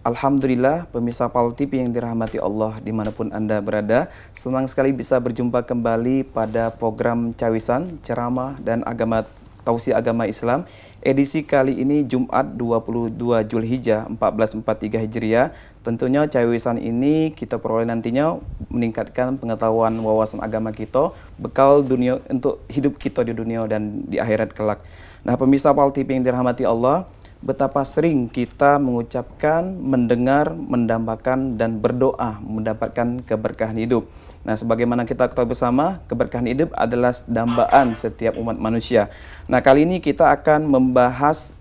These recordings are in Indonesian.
Alhamdulillah, pemirsa PAL TV yang dirahmati Allah dimanapun Anda berada, senang sekali bisa berjumpa kembali pada program Cawisan, Ceramah dan Tausiah Agama Islam. Edisi kali ini Jumat 22 Zulhijjah 1443 Hijriah. Tentunya Cawisan ini kita peroleh nantinya meningkatkan pengetahuan wawasan agama kita, bekal dunia untuk hidup kita di dunia dan di akhirat kelak. Nah, pemirsa PAL TV yang dirahmati Allah, betapa sering kita mengucapkan, mendengar, mendambakan, dan berdoa mendapatkan keberkahan hidup. Nah, sebagaimana kita ketahui bersama, keberkahan hidup adalah dambaan setiap umat manusia. Nah, kali ini kita akan membahas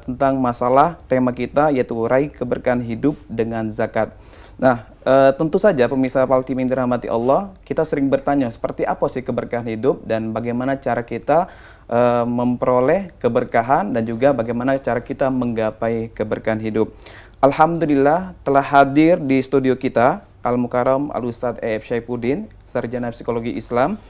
tentang masalah tema kita, yaitu raih keberkahan hidup dengan zakat. Nah, tentu saja pemirsa PAL TV yang dirahmati Allah, kita sering bertanya seperti apa sih keberkahan hidup dan bagaimana cara kita memperoleh keberkahan dan juga bagaimana cara kita menggapai keberkahan hidup. Alhamdulillah telah hadir di studio kita Al-Mukarram Al-Ustadz E.F. Syaifuddin, Sarjana Psikologi Islam,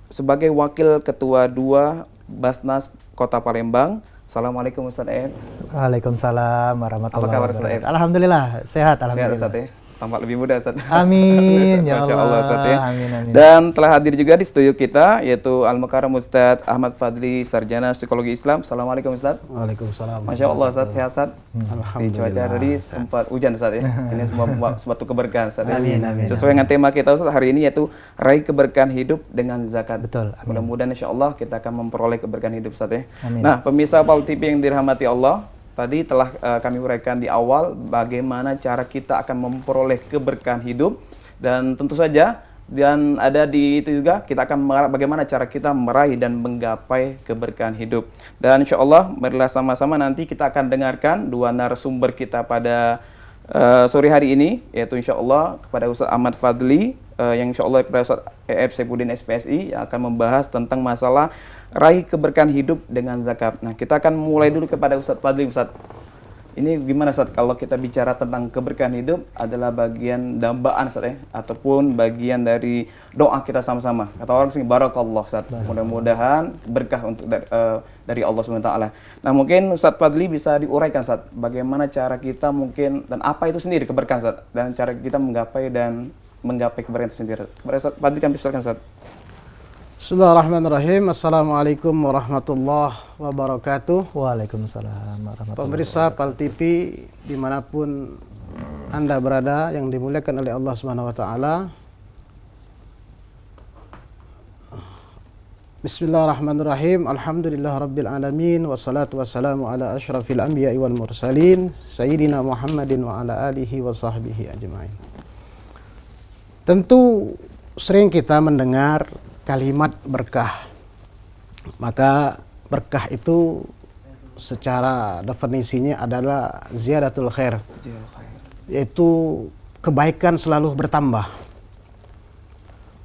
sebagai Wakil Ketua 2 Basnas Kota Palembang. Assalamualaikum Ustadz E.F. Waalaikumsalam warahmatullahi wabarakatuh. Ustadz E.F? Alhamdulillah, sehat alhamdulillah. Sehat Ustadz E.F. Tampak lebih muda Ustadz. Amin ya Masya Allah. Ustadz ya. Amin, amin. Dan telah hadir juga di studio kita yaitu Al-Mukarram Ustadz Ahmad Fadli, Sarjana Psikologi Islam. Assalamualaikum Ustadz. Waalaikumsalam. Masya Allah Ustadz, sehat Ustadz. Di Alhamdulillah. cuaca tadi sempat hujan Ustadz ya. Ini semua suatu keberkahan Ustadz ya. Amin, amin. Sesuai dengan tema kita Ustadz hari ini yaitu raih keberkahan hidup dengan zakat. Betul. Amin. Mudah-mudahan insya Allah kita akan memperoleh keberkahan hidup Ustadz ya. Amin. Nah, pemirsa PAL TV yang dirahmati Allah, tadi telah kami uraikan di awal bagaimana cara kita akan memperoleh keberkahan hidup, dan tentu saja dan ada di itu juga kita akan bagaimana cara kita meraih dan menggapai keberkahan hidup. Dan insya Allah marilah sama-sama nanti kita akan dengarkan dua narasumber kita pada sore hari ini, yaitu insya Allah kepada Ustadz Ahmad Fadli yang insya Allah kepada Ustadz E.F. Syaifuddin SPSI yang akan membahas tentang masalah raih keberkahan hidup dengan zakat. Nah, kita akan mulai dulu kepada Ustadz Fadli. Ustadz, ini gimana Ustadz kalau kita bicara tentang keberkahan hidup adalah bagian dambaan Ustadz ya, ataupun bagian dari doa kita sama-sama. Kata orang sini barakallah Ustadz. Mudah-mudahan berkah untuk dari Allah SWT. Nah, mungkin Ustadz Fadli bisa diuraikan Ustadz, bagaimana cara kita mungkin dan apa itu sendiri keberkahan Ustadz, dan cara kita menggapai keberkahan itu sendiri. Kepada Ustadz Fadli kami silakan Ustadz. Bismillahirrahmanirrahim. Assalamualaikum warahmatullahi wabarakatuh. Waalaikumsalam warahmatullahi Pemirsa PAL TV dimanapun Anda berada yang dimuliakan oleh Allah Subhanahu wa Ta'ala. Bismillahirrahmanirrahim. Alhamdulillah Rabbil Alamin. Wassalatu wassalamu ala ashrafil anbiya'i wal mursalin Sayyidina Muhammadin wa ala alihi wa sahbihi ajma'in. Tentu sering kita mendengar kalimat berkah. Maka berkah itu secara definisinya adalah ziyadatul khair, yaitu kebaikan selalu bertambah.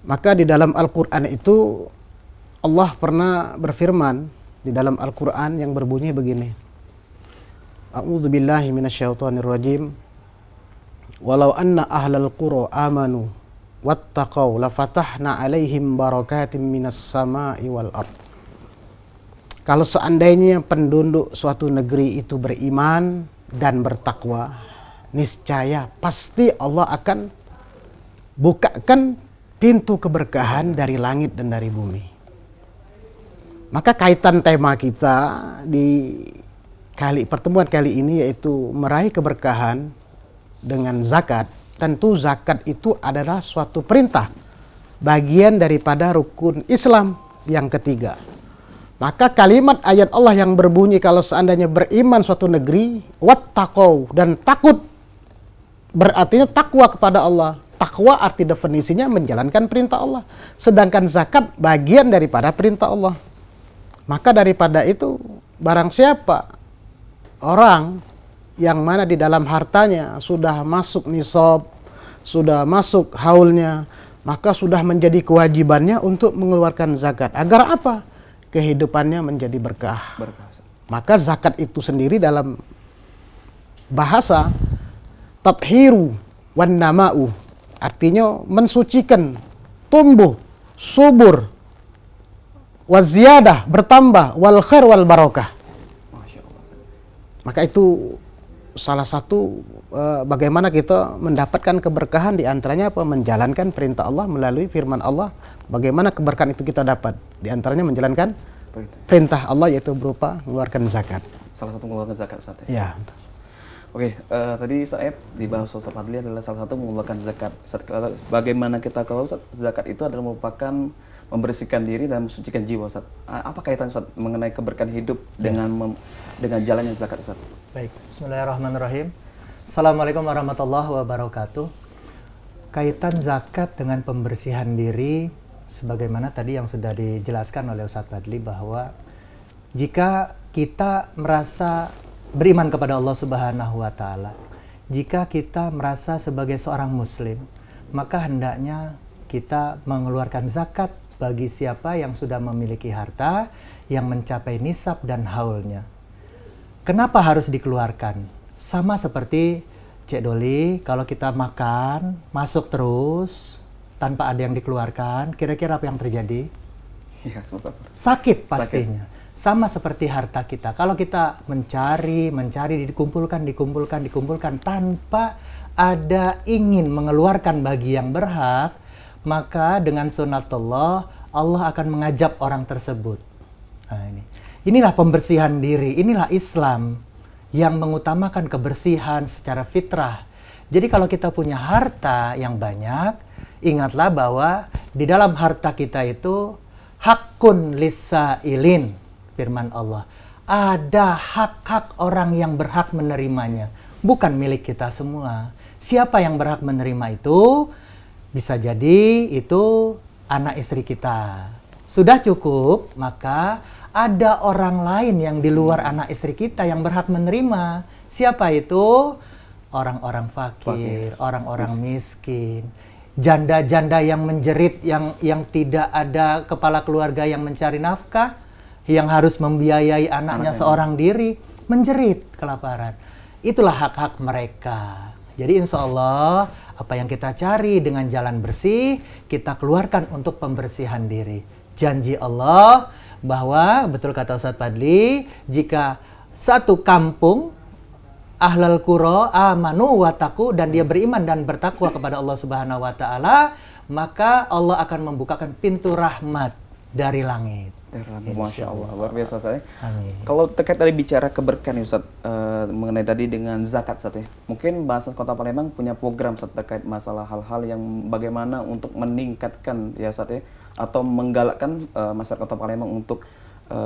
Maka di dalam Al-Quran itu Allah pernah berfirman di dalam Al-Quran yang berbunyi begini. A'udzubillahi minasyaitonirrajim. Walau anna ahlal qura amanu wattaqau lafatahna alaihim barakatim minas sama'i wal ard. Kalau seandainya penduduk suatu negeri itu beriman dan bertakwa, niscaya pasti Allah akan bukakan pintu keberkahan dari langit dan dari bumi. Maka kaitan tema kita di pertemuan kali ini yaitu meraih keberkahan dengan zakat. Tentu zakat itu adalah suatu perintah, bagian daripada rukun Islam yang ketiga. Maka kalimat ayat Allah yang berbunyi kalau seandainya beriman suatu negeri, wattaqau, dan takut, berartinya takwa kepada Allah. Takwa arti definisinya menjalankan perintah Allah. Sedangkan zakat bagian daripada perintah Allah. Maka daripada itu, barang siapa orang yang mana di dalam hartanya sudah masuk nisab, sudah masuk haulnya, maka sudah menjadi kewajibannya untuk mengeluarkan zakat. Agar apa? Kehidupannya menjadi berkah. Maka zakat itu sendiri dalam bahasa tathiru wan nama'u, artinya mensucikan, tumbuh, subur, waziyadah, bertambah, wal khair wal barakah. Maka itu salah satu bagaimana kita mendapatkan keberkahan, di antaranya apa? Menjalankan perintah Allah melalui firman Allah. Bagaimana keberkahan itu kita dapat? Di antaranya menjalankan perintah Allah, yaitu berupa mengeluarkan zakat. Salah satu mengeluarkan zakat, Ustaz ya? Ya. Oke, tadi Ustaz dibahas Ustaz Fadli adalah salah satu mengeluarkan zakat. Ustaz, bagaimana kita kalau Ustaz, zakat itu adalah merupakan membersihkan diri dan mensucikan jiwa, Ustaz. Apa kaitan Ustaz mengenai keberkahan hidup dengan jalannya zakat, Ustaz? Baik, bismillahirrahmanirrahim. Assalamualaikum warahmatullahi wabarakatuh. Kaitan zakat dengan pembersihan diri, sebagaimana tadi yang sudah dijelaskan oleh Ustaz Fadli, bahwa jika kita merasa beriman kepada Allah Subhanahu wa Ta'ala, jika kita merasa sebagai seorang Muslim, maka hendaknya kita mengeluarkan zakat bagi siapa yang sudah memiliki harta yang mencapai nisab dan haulnya. Kenapa harus dikeluarkan? Sama seperti Cek Doli, kalau kita makan, masuk terus, tanpa ada yang dikeluarkan, kira-kira apa yang terjadi? Ya, sakit pastinya. Sakit. Sama seperti harta kita. Kalau kita mencari, dikumpulkan tanpa ada ingin mengeluarkan bagi yang berhak, maka dengan sunatullah Allah akan mengajab orang tersebut. Nah, inilah pembersihan diri, inilah Islam yang mengutamakan kebersihan secara fitrah. Jadi kalau kita punya harta yang banyak, ingatlah bahwa di dalam harta kita itu hakun lisailin, firman Allah. Ada hak-hak orang yang berhak menerimanya, bukan milik kita semua. Siapa yang berhak menerima itu? Bisa jadi itu anak istri kita. Sudah cukup, maka ada orang lain yang di luar anak istri kita yang berhak menerima. Siapa itu? Orang-orang fakir, orang-orang miskin, janda-janda yang menjerit, yang tidak ada kepala keluarga yang mencari nafkah, yang harus membiayai anaknya seorang diri, menjerit kelaparan. Itulah hak-hak mereka. Jadi insya Allah apa yang kita cari dengan jalan bersih, kita keluarkan untuk pembersihan diri. Janji Allah bahwa, betul kata Ustaz Fadli, jika satu kampung ahlal qura amanu wattaqu, dan dia beriman dan bertakwa kepada Allah Subhanahu wa Ta'ala, maka Allah akan membukakan pintu rahmat dari langit. Masya Allah, luar biasa saya. Amin. Kalau terkait tadi bicara keberkahan Ustaz, mengenai tadi dengan zakat Ustaz ya. Mungkin Basnas Kota Palembang punya program Ustaz terkait masalah hal-hal yang bagaimana untuk meningkatkan ya Ustaz ya, atau menggalakkan masyarakat Kota Palembang untuk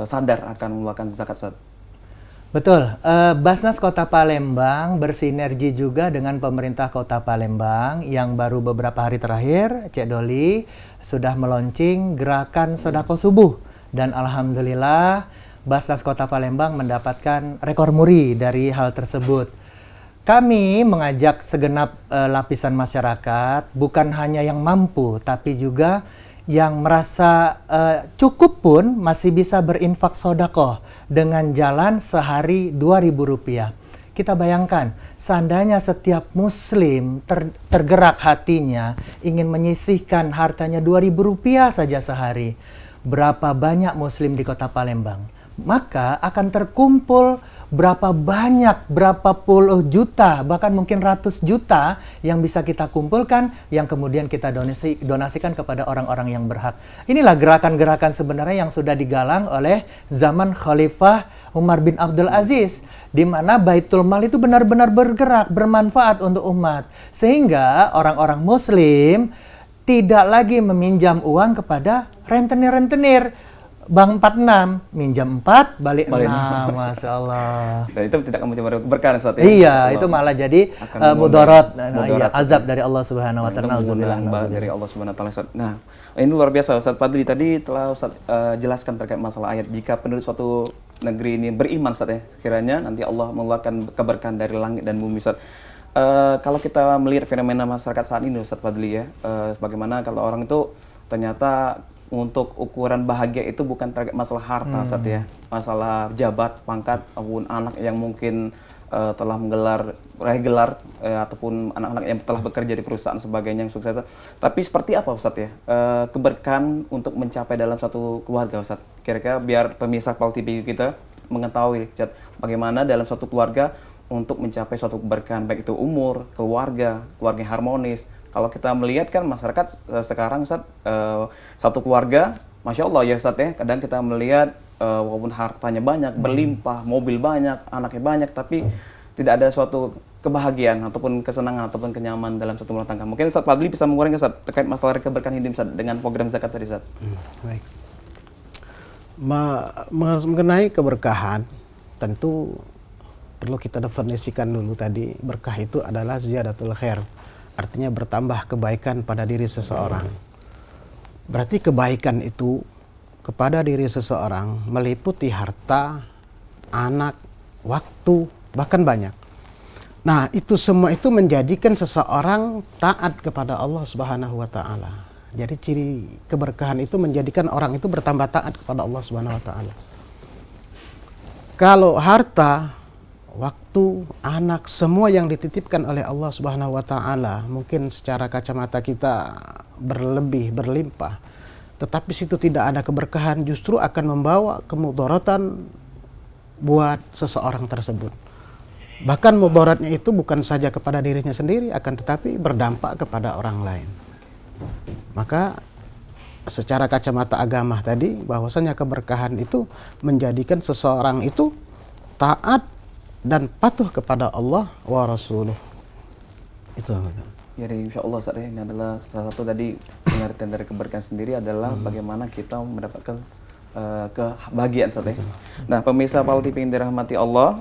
sadar akan mengeluarkan zakat Ustaz. Betul, Basnas Kota Palembang bersinergi juga dengan pemerintah Kota Palembang yang baru beberapa hari terakhir, Cek Doli, sudah meluncing gerakan Sodako Subuh. Dan alhamdulillah Basnas Kota Palembang mendapatkan rekor muri dari hal tersebut. Kami mengajak segenap lapisan masyarakat, bukan hanya yang mampu, tapi juga yang merasa cukup pun masih bisa berinfak sodakoh dengan jalan sehari Rp2.000. Kita bayangkan, seandainya setiap muslim tergerak hatinya ingin menyisihkan hartanya Rp2.000 saja sehari, berapa banyak muslim di Kota Palembang? Maka akan terkumpul berapa puluh juta, bahkan mungkin ratus juta yang bisa kita kumpulkan, yang kemudian kita donasikan kepada orang-orang yang berhak. Inilah gerakan-gerakan sebenarnya yang sudah digalang oleh zaman Khalifah Umar bin Abdul Aziz, di mana Baitul Mal itu benar-benar bergerak, bermanfaat untuk umat. Sehingga orang-orang muslim tidak lagi meminjam uang kepada rentenir-rentenir. Bank 46, minjam 4, balik 6. Masya Allah. Dan itu tidak akan mencemari keberkahan Ustaz ya? Iya, itu malah jadi mudarat, azab dari Allah Subhanahu wa Ta'ala. Dari Allah Subhanahu wa Ta'ala. Nah, ini luar biasa Ustaz Fadli. Tadi telah Ustaz jelaskan terkait masalah ayat. Jika penduduk suatu negeri ini beriman Ustaz ya, sekiranya nanti Allah mengeluarkan keberkahan dari langit dan bumi Ustaz. Kalau kita melihat fenomena masyarakat saat ini Ustaz Fadli ya, sebagaimana kalau orang itu ternyata untuk ukuran bahagia itu bukan terkait masalah harta Ustaz ya, masalah jabat, pangkat, ataupun anak yang mungkin telah raih gelar ataupun anak-anak yang telah bekerja di perusahaan sebagainya yang sukses. Tapi seperti apa Ustaz ya keberkahan untuk mencapai dalam satu keluarga Ustaz? Kira-kira biar pemirsa Pal TV kita mengetahui Ustaz, bagaimana dalam satu keluarga untuk mencapai suatu keberkahan, baik itu umur, keluarga yang harmonis. Kalau kita melihat kan masyarakat sekarang Ustaz, satu keluarga, Masya Allah ya Ustaz ya, kadang kita melihat walaupun hartanya banyak, berlimpah, mobil banyak, anaknya banyak, tapi tidak ada suatu kebahagiaan ataupun kesenangan ataupun kenyamanan dalam satu rumah tangga. Mungkin Ustaz Fadli bisa menguraikan Ustaz terkait masalah keberkahan hidup Ustaz dengan program zakat tadi Ustaz. Baik. Mengenai keberkahan, tentu perlu kita definisikan dulu tadi, berkah itu adalah ziyadatul khair, artinya bertambah kebaikan pada diri seseorang. Berarti kebaikan itu kepada diri seseorang meliputi harta, anak, waktu, bahkan banyak. Nah, itu semua itu menjadikan seseorang taat kepada Allah Subhanahu wa taala. Jadi ciri keberkahan itu menjadikan orang itu bertambah taat kepada Allah Subhanahu wa taala. Kalau harta, waktu, anak, semua yang dititipkan oleh Allah Subhanahu wa taala mungkin secara kacamata kita berlebih, berlimpah, tetapi situ tidak ada keberkahan, justru akan membawa kemudaratan buat seseorang tersebut. Bahkan mudaratnya itu bukan saja kepada dirinya sendiri, akan tetapi berdampak kepada orang lain. Maka secara kacamata agama tadi, bahwasanya keberkahan itu menjadikan seseorang itu taat dan patuh kepada Allah wa Rasuluh. Itu. Ya, insya Allah Ustaz, ini adalah salah satu tadi pengertian dari keberkahan sendiri adalah bagaimana kita mendapatkan kebahagiaan Ustaz ya. Nah, pemirsa Pal TV yang dirahmati Allah,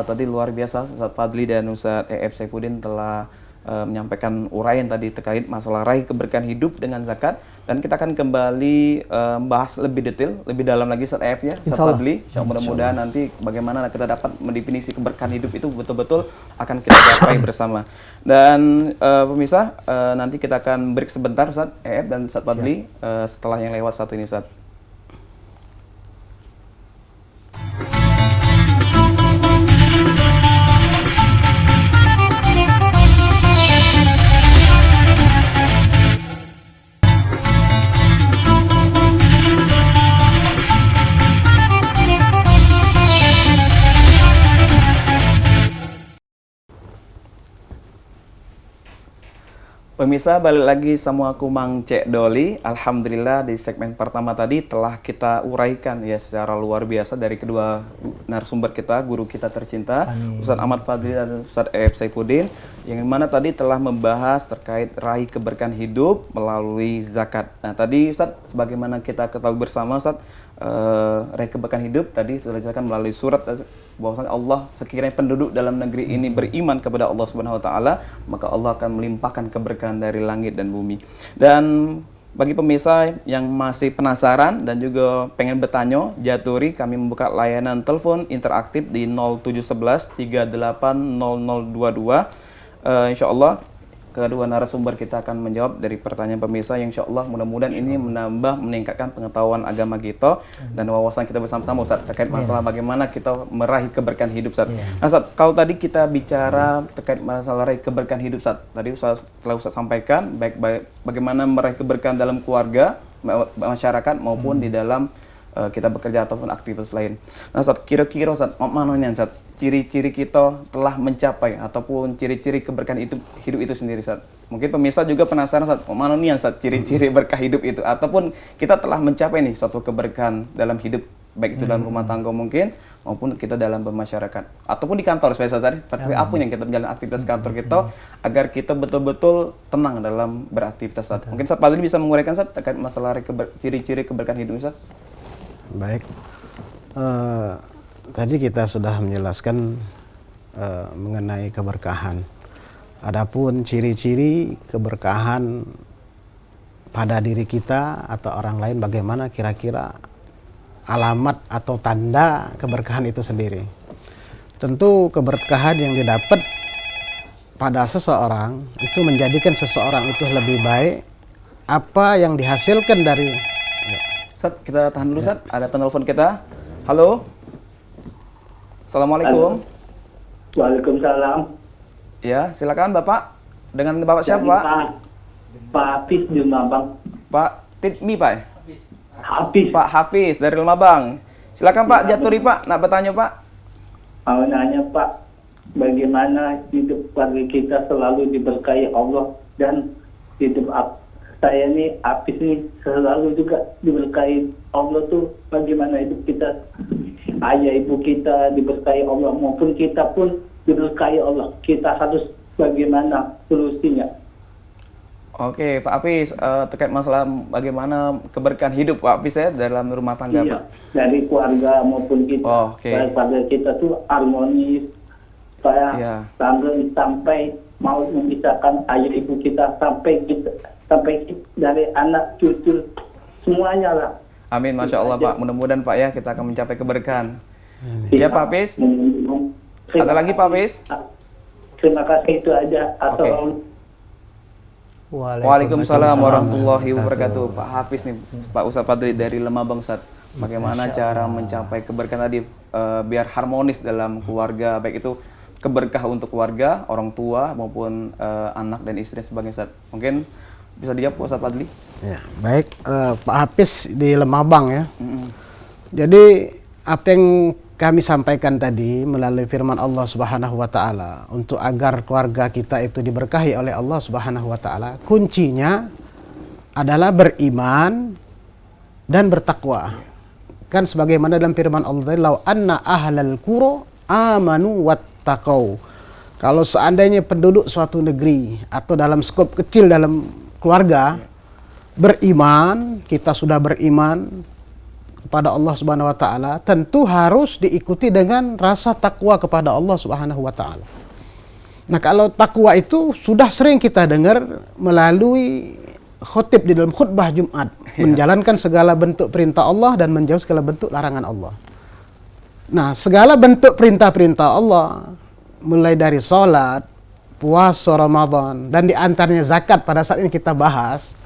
tadi luar biasa Ustaz Fadli dan Ustaz EF Saifuddin telah menyampaikan uraian tadi terkait masalah raih keberkahan hidup dengan zakat, dan kita akan kembali membahas lebih detail, lebih dalam lagi Ustaz EF ya, Ustaz Fadli. Mudah-mudahan nanti bagaimana kita dapat mendefinisi keberkahan hidup itu betul-betul akan kita capai bersama. Dan pemirsa, nanti kita akan break sebentar Ustaz EF dan Ustaz Fadli setelah yang lewat satu ini Ustaz. Pemirsa, balik lagi sama aku Mang Cek Doli. Alhamdulillah di segmen pertama tadi telah kita uraikan ya secara luar biasa dari kedua narasumber kita, guru kita tercinta, Ustaz Ahmad Fadli dan Ustaz EF Saifuddin, yang mana tadi telah membahas terkait raih keberkahan hidup melalui zakat. Nah, tadi Ustaz, sebagaimana kita ketahui bersama Ustaz, raih keberkahan hidup tadi sudah dijelaskan melalui surat bahwasanya Allah, sekiranya penduduk dalam negeri ini beriman kepada Allah Subhanahu wa taala, maka Allah akan melimpahkan keberkahan dari langit dan bumi. Dan bagi pemirsa yang masih penasaran dan juga pengen bertanya, jaturi kami membuka layanan telepon interaktif di 0711 380022. Insya Allah kedua narasumber kita akan menjawab dari pertanyaan pemirsa yang insya Allah mudah-mudahan ini meningkatkan pengetahuan agama kita dan wawasan kita bersama-sama Ustaz terkait masalah bagaimana kita meraih keberkahan hidup Ustaz. Nah Ustaz, kalau tadi kita bicara terkait masalah raih keberkahan hidup Ustaz, tadi telah Ustaz sampaikan baik bagaimana meraih keberkahan dalam keluarga, masyarakat maupun di dalam kita bekerja ataupun aktivitas lain. Nah Ustaz, kira-kira Ustaz, maknanya Ustaz, ciri-ciri kita telah mencapai ataupun ciri-ciri keberkahan itu hidup itu sendiri Ustaz. Mungkin pemirsa juga penasaran Ustaz, maknanya Ustaz, ciri-ciri berkah hidup itu ataupun kita telah mencapai nih suatu keberkahan dalam hidup, baik itu dalam rumah tangga mungkin maupun kita dalam bermasyarakat ataupun di kantor Ustaz. Tapi apa yang kita menjalani aktivitas kantor kita agar kita betul-betul tenang dalam beraktivitas Ustaz. Mungkin Ustaz Fadli bisa menguraikan Ustaz terkait masalah ciri-ciri keberkahan hidup Ustaz. Baik, tadi kita sudah menjelaskan mengenai keberkahan. Adapun ciri-ciri keberkahan pada diri kita atau orang lain, bagaimana kira-kira alamat atau tanda keberkahan itu sendiri. Tentu keberkahan yang didapat pada seseorang itu menjadikan seseorang itu lebih baik. Apa yang dihasilkan dari Ustaz, kita tahan dulu Ustaz, ada penelpon kita. Halo. Assalamualaikum. Halo. Waalaikumsalam. Ya, silakan Bapak. Dengan Bapak siapa, Pak? Pak Hafiz di Lumabang. Pak Tidmi, Pak. Hafiz. Pak Hafiz dari Lumabang. Silakan Pak, jaturi Pak, nak bertanya Pak. Mau nanya Pak, bagaimana hidup keluarga kita selalu diberkahi Allah, dan hidup saya nih, Apis nih, selalu juga diberkahi Allah tuh. Bagaimana hidup kita, ayah ibu kita diberkahi Allah, maupun kita pun diberkahi Allah. Kita harus bagaimana solusinya? Oke, Pak Apis, terkait masalah bagaimana keberkahan hidup Pak Apis ya dalam rumah tangga. Iya, dari keluarga maupun kita. Oh, oke. Keluarga kita tuh harmonis, supaya Iya. sampai mau memisahkan ayah ibu kita, sampai dari anak cucu semuanya lah. Amin, Masya Allah Pak. Mudah-mudahan Pak ya kita akan mencapai keberkahan. Iya, Ya Pak Apis, Terima ada lagi Pak Apis? Terima kasih, itu aja. Waalaikumsalam warahmatullahi wabarakatuh. Pak Hafiz nih, Pak Ustadz Fadli dari Lemabang Ustadz. Bagaimana cara mencapai keberkahan tadi biar harmonis dalam keluarga, baik itu keberkah untuk keluarga, orang tua maupun anak dan istri sebagai Ustadz. Mungkin bisa dijawab Ustadz Fadli? Ya, baik, Pak Hafiz di Lemabang ya. Jadi apa yang kami sampaikan tadi melalui firman Allah Subhanahu wa taala untuk agar keluarga kita itu diberkahi oleh Allah Subhanahu wa taala, kuncinya adalah beriman dan bertakwa. Kan sebagaimana dalam firman Allah, "Lau anna ahlal qura amanu wattaqau." Kalau seandainya penduduk suatu negeri atau dalam skop kecil dalam keluarga beriman, kita sudah beriman kepada Allah Subhanahu wa taala, tentu harus diikuti dengan rasa takwa kepada Allah Subhanahu wa taala. Nah, kalau takwa itu sudah sering kita dengar melalui khutib di dalam khutbah Jumat, menjalankan segala bentuk perintah Allah dan menjauh segala bentuk larangan Allah. Nah, segala bentuk perintah-perintah Allah, mulai dari salat, puasa Ramadan, dan diantaranya zakat pada saat ini kita bahas,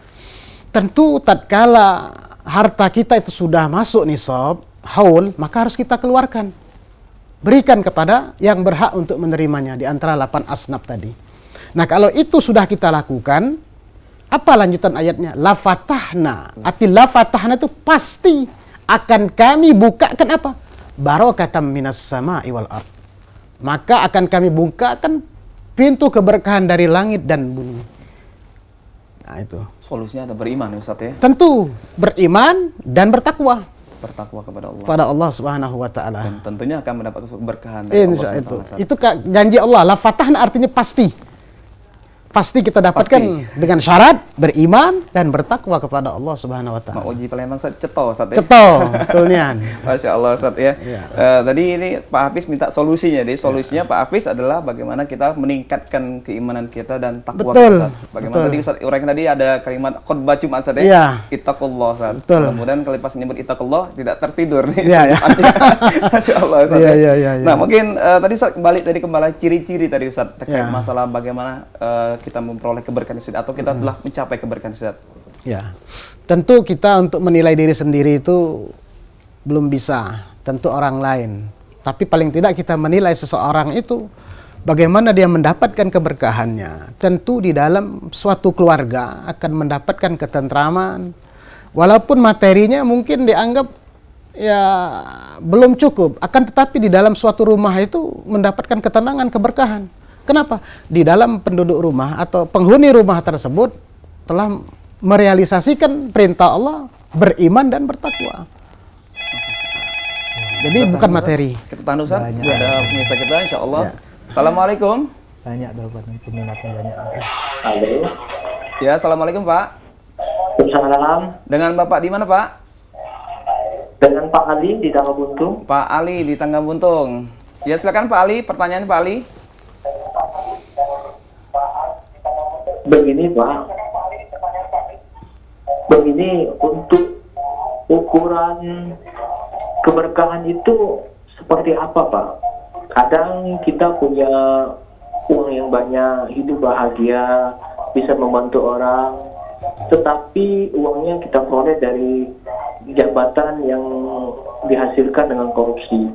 tentu tatkala harta kita itu sudah masuk nisab, haul, maka harus kita keluarkan. Berikan kepada yang berhak untuk menerimanya di antara 8 asnaf tadi. Nah, kalau itu sudah kita lakukan, apa lanjutan ayatnya? La fatahna. Arti la fatahna itu pasti akan kami bukakan apa? Barakatam minas sama'i wal ard. Maka akan kami bukakan pintu keberkahan dari langit dan bumi. Nah, itu. Solusinya ada beriman ya Ustadz ya? Tentu beriman dan bertakwa Bertakwa kepada Allah. pada Allah Subhanahu wa taala. Dan tentunya akan mendapat keberkahan dari Allah Insya SWT, itu. Ustadz. Itu janji Allah. La fatahna artinya pasti. Pasti kita dapatkan dengan syarat beriman dan bertakwa kepada Allah Subhanahu wa taala. Mau uji Palembang Ustadz, ceto Ustadz ya? Ceto, betulnya. Masya Allah Ustadz ya. Iya. Tadi ini Pak Hafiz minta solusinya. Jadi solusinya Pak Hafiz adalah bagaimana kita meningkatkan keimanan kita dan takwa Betul, kita Ustadz. Bagaimana betul. tadi Ustadz uraikan tadi ada kalimat khutbah Jumat Ustadz ya. Iya. Ittaqullah Ustadz. Betul. Mudah-mudahan kalau pas nyebut ittaqullah tidak tertidur nih. Iya, iya. Masya Allah Ustadz. Iya, ya. iya, iya, iya. Nah mungkin tadi Ustadz kembali ciri-ciri tadi Ustadz terkait Iya. masalah bagaimana kita memperoleh keberkahan Ustadz atau kita telah mencapai keberkahan Ustadz. Ya. Tentu kita untuk menilai diri sendiri itu belum bisa, tentu orang lain. Tapi paling tidak kita menilai seseorang itu bagaimana dia mendapatkan keberkahannya. Tentu di dalam suatu keluarga akan mendapatkan ketentraman. Walaupun materinya mungkin dianggap ya belum cukup, akan tetapi di dalam suatu rumah itu mendapatkan ketenangan, keberkahan. Kenapa? Di dalam penduduk rumah atau penghuni rumah tersebut telah merealisasikan perintah Allah beriman dan bertakwa. Jadi Kita bukan tahan, materi. Ustadz. Kita tahan Ustadz. Banyak. Ada pemirsa kita insya Allah. Ya. Assalamualaikum. Banyak dapat peminatnya banyak. Halo. Ya, assalamualaikum Pak. Salam. Dengan Bapak di mana Pak? Dengan Pak Ali di Tangga Buntung. Pak Ali di Tangga Buntung. Ya silakan Pak Ali, pertanyaan Pak Ali. Begini Pak, begini untuk ukuran keberkahan itu seperti apa Pak? Kadang kita punya uang yang banyak, hidup bahagia, bisa membantu orang, tetapi uangnya kita peroleh dari jabatan yang dihasilkan dengan korupsi.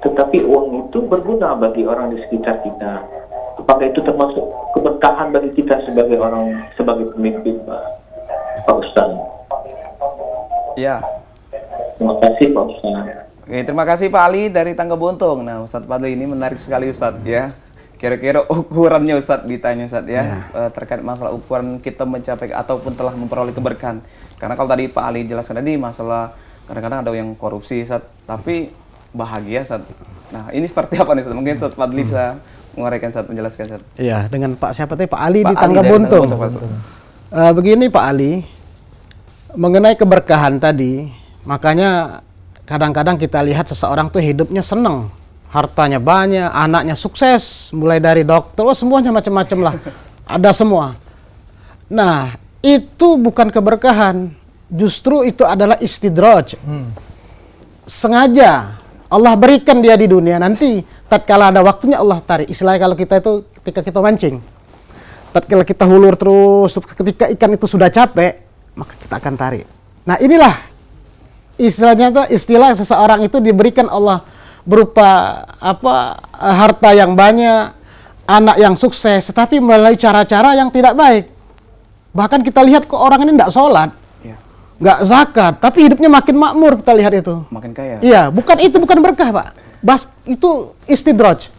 Tetapi uang itu berguna bagi orang di sekitar kita. Apakah itu termasuk keberkahan bagi kita sebagai pemimpin, Pak Ustaz? Ya. Terima kasih, Pak Ustaz. Oke, terima kasih Pak Ali dari Tangga Buntung. Nah, Ustadz Fadli ini menarik sekali Ustadz ya. Kira-kira ukurannya Ustaz ditanya Ustaz ya, terkait masalah ukuran kita mencapai ataupun telah memperoleh keberkahan. Karena kalau tadi Pak Ali jelaskan tadi masalah kadang-kadang ada yang korupsi Ustaz, tapi bahagia Ustaz. Nah, ini seperti apa nih Ustaz? Mungkin Ustaz Fadli bisa menguraikan Ustaz, menjelaskan Ustaz. Iya, dengan Pak siapa tadi? Pak Ali Pak di Ali Tangga dari Buntung. Tangga Buntung, Begini Pak Ali, mengenai keberkahan tadi, makanya kadang-kadang kita lihat seseorang tuh hidupnya seneng, hartanya banyak, anaknya sukses, mulai dari dokter, semuanya macam-macam lah, ada semua. Nah, itu bukan keberkahan, justru itu adalah istidraj. Sengaja Allah berikan dia di dunia, nanti tatkala ada waktunya Allah tarik. Istilahnya kalau kita itu ketika kita mancing, tatkala kita hulur terus, ketika ikan itu sudah capek, maka kita akan tarik. Nah, inilah istilahnya tuh, istilah seseorang itu diberikan Allah berupa harta yang banyak, anak yang sukses, tetapi melalui cara-cara yang tidak baik. Bahkan kita lihat kok orang ini tidak sholat, nggak zakat, tapi hidupnya makin makmur, kita lihat itu. Makin kaya. Iya, bukan berkah Pak. Itu istidraj.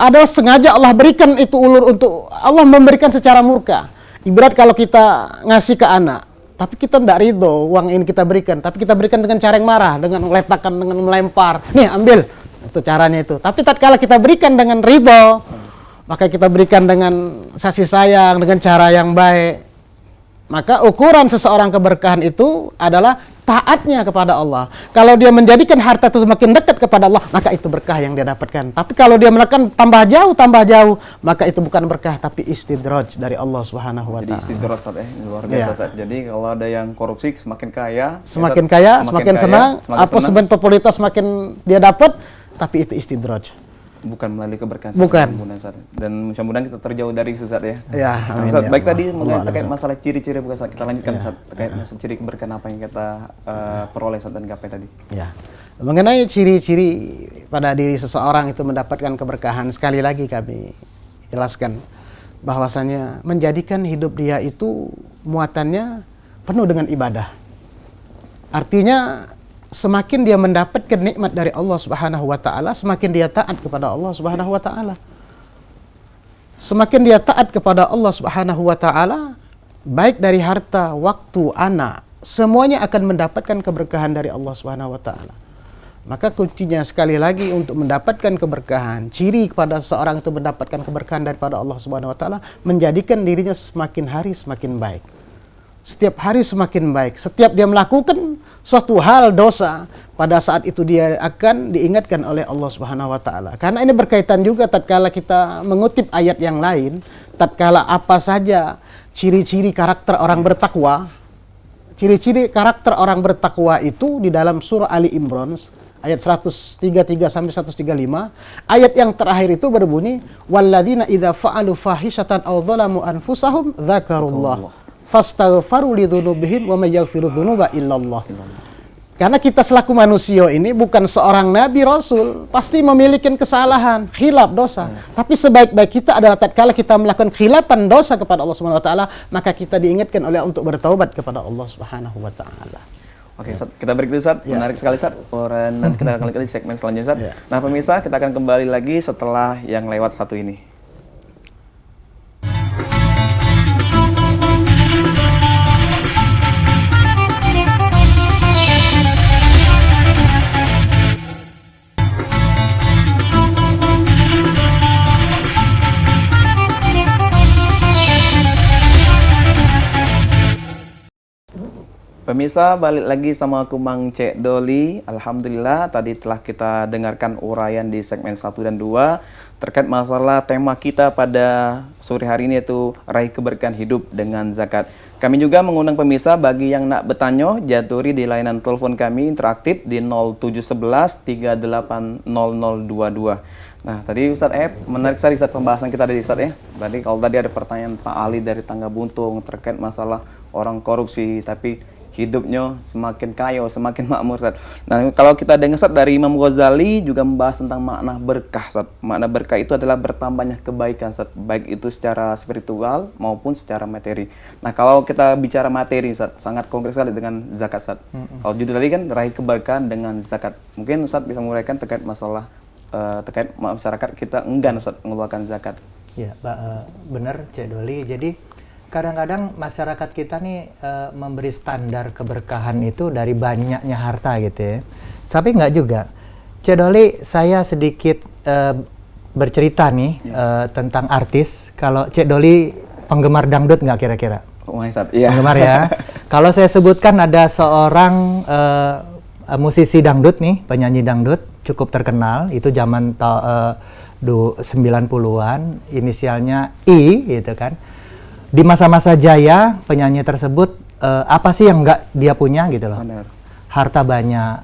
Ada sengaja Allah berikan itu ulur untuk Allah memberikan secara murka. Ibarat kalau kita ngasih ke anak, tapi kita tidak ridho uang ini kita berikan, tapi kita berikan dengan cara yang marah, dengan meletakkan, dengan melempar. Nih ambil, itu caranya itu. Tapi tatkala kita berikan dengan ridho, maka kita berikan dengan kasih sayang, dengan cara yang baik. Maka ukuran seseorang keberkahan itu adalah taatnya kepada Allah. Kalau dia menjadikan harta itu semakin dekat kepada Allah, maka itu berkah yang dia dapatkan. Tapi kalau dia melakukan tambah jauh, maka itu bukan berkah, tapi istidraj dari Allah Subhanahu wa Jadi Ta'ala. istidraj Ustaz ya, luar biasa Ustaz. Jadi kalau ada yang korupsi semakin kaya, Semakin Ustaz, kaya, semakin senang, senang, popularitas semakin dia dapat, tapi itu istidraj. bukan melalui keberkahan Bukan. Ustaz. Dan mudah-mudahan kita terjauh dari itu Ustaz ya. Ya, Nah, amin Ustaz, ya baik Allah. tadi mengenai Allah terkait alam. masalah ciri-ciri Ustaz. Kita lanjutkan Ustaz, terkait masalah ciri keberkahan apa yang kita peroleh Ustaz dan gapai tadi. Ya. Mengenai ciri-ciri pada diri seseorang itu mendapatkan keberkahan, sekali lagi kami jelaskan bahwasannya menjadikan hidup dia itu muatannya penuh dengan ibadah. Artinya semakin dia mendapatkan nikmat dari Allah Subhanahu wa Ta'ala, semakin dia taat kepada Allah Subhanahu wa Ta'ala. Semakin dia taat kepada Allah Subhanahu wa Ta'ala, baik dari harta, waktu, anak, semuanya akan mendapatkan keberkahan dari Allah Subhanahu wa Ta'ala. Maka kuncinya sekali lagi untuk mendapatkan keberkahan, ciri kepada seorang itu mendapatkan keberkahan daripada Allah Subhanahu wa Ta'ala, menjadikan dirinya semakin hari semakin baik. Setiap hari semakin baik. Setiap dia melakukan suatu hal dosa, pada saat itu dia akan diingatkan oleh Allah Subhanahu wa Ta'ala. Karena ini berkaitan juga tatkala kita mengutip ayat yang lain, tatkala apa saja ciri-ciri karakter orang bertakwa. Ciri-ciri karakter orang bertakwa itu di dalam surah Ali Imran ayat 133 sampai 135. Ayat yang terakhir itu berbunyi, walladzina idza fa'alu fahishatan aw dzalamu anfusahum dzakarullah fastaghfaru lidzunubihim wa may yaghfiru dzunuba illallah. Karena kita selaku manusia ini bukan seorang nabi rasul, pasti memiliki kesalahan, khilaf dosa. Tapi sebaik-baik kita adalah tatkala kita melakukan khilafan dosa kepada Allah Subhanahu wa Ta'ala, maka kita diingatkan oleh untuk bertaubat kepada Allah Subhanahu wa Ta'ala. Oke, Ustaz, kita break dulu Ustaz. Menarik sekali Ustaz. Nanti kita akan lanjut di segmen selanjutnya Ustaz. Nah, pemirsa, kita akan kembali lagi setelah yang lewat satu ini. Pemirsa, balik lagi sama aku Mang Cek Doli. Alhamdulillah tadi telah kita dengarkan uraian di segmen 1 dan 2 terkait masalah tema kita pada sore hari ini, yaitu raih keberkahan hidup dengan zakat. Kami juga mengundang pemirsa bagi yang nak bertanya, jaturi di layanan telepon kami interaktif di 0711 380022. Nah, tadi Ustaz menarik sekali Ustaz pembahasan kita dari Ustaz ya. Tadi kalau tadi ada pertanyaan Pak Ali dari Tangga Buntung terkait masalah orang korupsi tapi hidupnya semakin kaya, semakin makmur Ustaz. Nah, kalau kita dengar Ustaz dari Imam Ghazali juga membahas tentang makna berkah Ustaz. Makna berkah itu adalah bertambahnya kebaikan Ustaz, baik itu secara spiritual maupun secara materi. Nah, kalau kita bicara materi Ustaz, sangat konkret sekali dengan zakat Ustaz. Kalau judul tadi kan raih keberkahan dengan zakat. Mungkin Ustaz bisa menguraikan terkait masalah terkait masyarakat kita enggan Ustaz mengeluarkan zakat. Ya, benar Cik Doli. Jadi kadang-kadang masyarakat kita nih memberi standar keberkahan itu dari banyaknya harta gitu ya. Tapi nggak juga. Cik Doli, saya sedikit bercerita nih tentang artis. Kalau Cik Doli penggemar dangdut nggak kira-kira? Iya. Penggemar ya. Kalau saya sebutkan ada seorang musisi dangdut nih, penyanyi dangdut cukup terkenal, itu zaman 90-an, inisialnya I gitu kan. Di masa-masa jaya penyanyi tersebut apa sih yang nggak dia punya gitu loh. Benar. Harta banyak,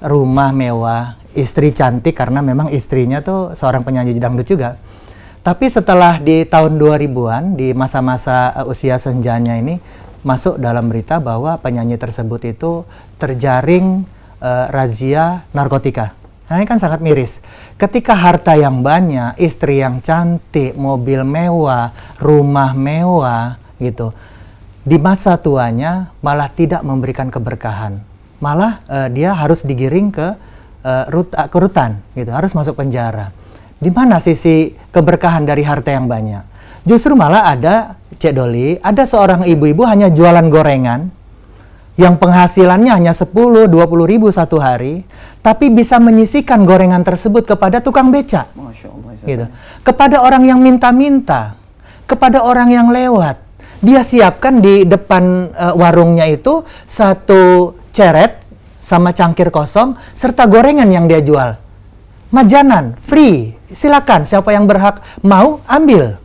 rumah mewah, istri cantik karena memang istrinya tuh seorang penyanyi dangdut juga. Tapi setelah di tahun 2000-an, di masa-masa usia senjanya ini, masuk dalam berita bahwa penyanyi tersebut itu terjaring razia narkotika. Nah, ini kan sangat miris. Ketika harta yang banyak, istri yang cantik, mobil mewah, rumah mewah, gitu. Di masa tuanya malah tidak memberikan keberkahan. Malah dia harus digiring ke rutan, gitu. Harus masuk penjara. Di mana sisi keberkahan dari harta yang banyak? Justru malah ada, Cik Doli, ada seorang ibu-ibu hanya jualan gorengan, yang penghasilannya hanya 10-20 ribu satu hari, tapi bisa menyisikan gorengan tersebut kepada tukang becak. Masya Allah. Gitu. Kepada orang yang minta-minta, kepada orang yang lewat. Dia siapkan di depan warungnya itu satu ceret sama cangkir kosong, serta gorengan yang dia jual. Majanan, free, silakan siapa yang berhak mau ambil.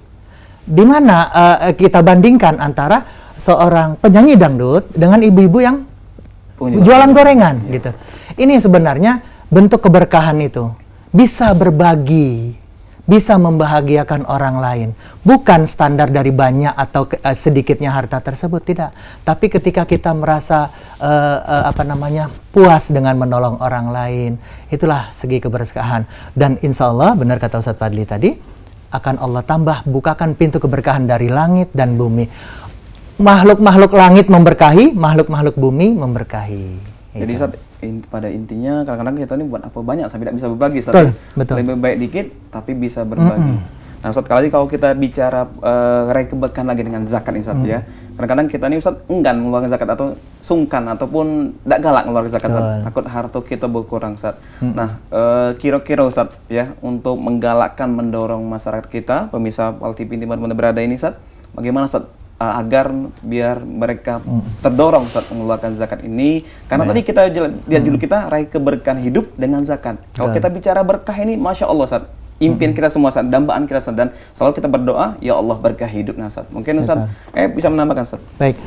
Di mana kita bandingkan antara seorang penyanyi dangdut dengan ibu-ibu yang jualan gorengan gitu. Ini sebenarnya bentuk keberkahan itu. Bisa berbagi, bisa membahagiakan orang lain. Bukan standar dari banyak atau sedikitnya harta tersebut, tidak. Tapi ketika kita merasa puas dengan menolong orang lain, itulah segi keberkahan. Dan insya Allah, benar kata Ustadz Fadli tadi, akan Allah tambah bukakan pintu keberkahan dari langit dan bumi. Makhluk-makhluk langit memberkahi, makhluk-makhluk bumi memberkahi. Jadi Ustaz, pada intinya kadang-kadang kita ini buat apa banyak sampai tidak bisa berbagi Ustaz. Betul, betul. Lebih baik dikit tapi bisa berbagi. Nah Ustaz, kalau kita bicara raih keberkahan lagi dengan zakat Ustaz ya. Kadang-kadang kita ini Ustaz enggan mengeluarkan zakat atau sungkan ataupun tidak galak mengeluarkan zakat Ustaz. Takut harta kita berkurang Ustaz. Nah, kira-kira Ustaz ya, untuk menggalakkan, mendorong masyarakat kita, pemirsa Pal TV di mana berada ini Ustaz, bagaimana Ustaz agar biar mereka terdorong saat mengeluarkan zakat ini, karena tadi kita lihat judul kita raih keberkahan hidup dengan zakat. Kalau kita bicara berkah ini, masya Allah Ustaz, impian kita semua Ustaz, dambaan kita Ustaz, dan selalu kita berdoa, ya Allah berkah hidupnya Ustaz. Mungkin Ustaz bisa menambahkan Ustaz. Baik,